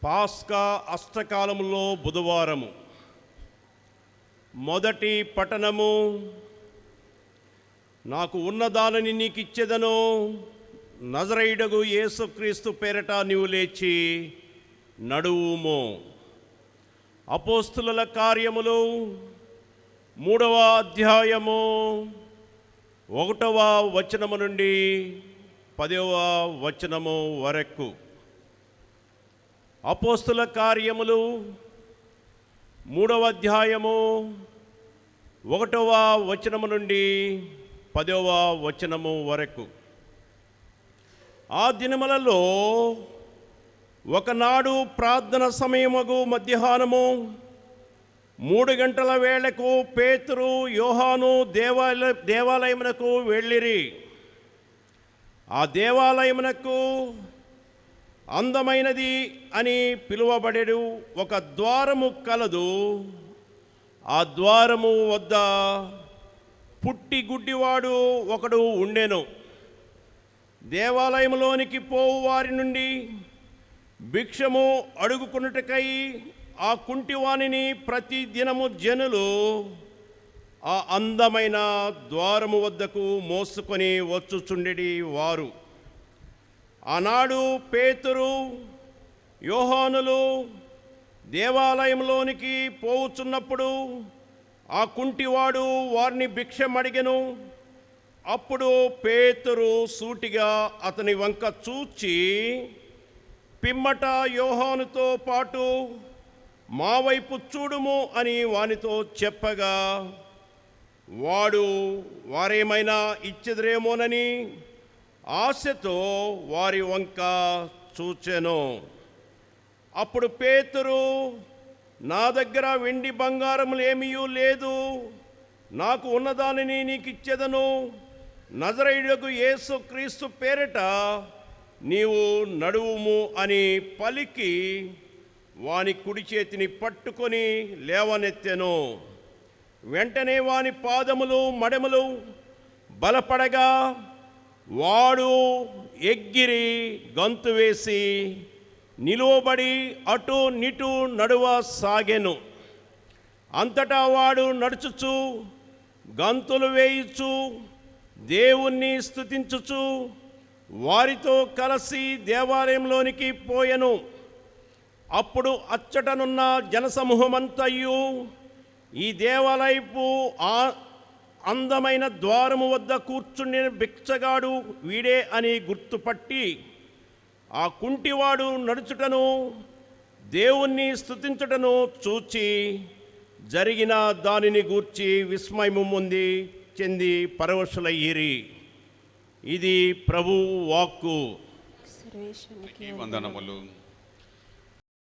పాస్కా అష్టకాలములో బుధవారము. మొదటి పఠనము. నాకు ఉన్నదానిని నీకు ఇచ్చేదను, నజరేయుడగు యేసుక్రీస్తు పేరట నీవు లేచి నడువుము. అపోస్తుల కార్యములు 3వ అధ్యాయము 1వ వచనము నుండి 10వ వచనము వరకు. అపోస్తుల కార్యములు 3వ అధ్యాయము 1వ వచనము నుండి 10వ వచనము వరకు. ఆ దినములలో ఒకనాడు ప్రార్థన సమయమగు మధ్యాహ్నము 3 గంటల వేళకు పేతురు యోహాను దేవాలయమునకు వెళ్ళిరి. ఆ దేవాలయమునకు అందమైనది అని పిలువబడేడు ఒక ద్వారము కలదు. ఆ ద్వారము వద్ద పుట్టి గుడ్డివాడు ఒకడు ఉండెను. దేవాలయంలోనికి పోవు వారి నుండి భిక్షము అడుగుకున్నటకై ఆ కుంటివాణిని ప్రతి దినము జనులు ఆ అందమైన ద్వారము వద్దకు మోసుకొని వచ్చుచుండెడి వారు. ఆనాడు పేతురు యోహానులు దేవాలయంలోనికి పోవుచున్నప్పుడు ఆ కుంటివాడు వారిని భిక్షమడిగెను. అప్పుడు పేతురు సూటిగా అతని వంక చూచి, పిమ్మట యోహానుతో పాటు మా వైపు చూడుము అని వానితో చెప్పగా, వాడు వారేమైనా ఇచ్చెదరేమోనని ఆశతో వారి వంక చూచెను. అప్పుడు పేతురు, నా దగ్గర వెండి బంగారములు ఏమీ లేదు, నాకు ఉన్నదానిని నీకు ఇచ్చేదను, నజరేయుడగు యేసుక్రీస్తు పేరిట నీవు నడువుము అని పలికి వాని కుడి చేతిని పట్టుకొని లేవనెత్తెను. వెంటనే వాని పాదములు మడెములు బలపడగా వాడు ఎగ్గిరి గంతు వేసి నిలువబడి అటు నిటు నడువ సాగెను. అంతటా వాడు నడుచుచు గంతులు వేయుచు దేవుణ్ణి స్తుతించుచు వారితో కలిసి దేవాలయంలోనికి పోయెను. అప్పుడు అచ్చటనున్న జనసమూహమంతయు ఈ దేవాలయపు అందమైన ద్వారము వద్ద కూర్చుండిన భిక్షగాడు వీడే అని గుర్తుపట్టి ఆ కుంటివాడు నడుచుటను దేవుణ్ణి స్తుతించుటను చూచి జరిగిన దానిని గూర్చి విస్మయము చెంది పరవశులయ్యిరి. ఇది ప్రభు వాక్కు. వందనములు.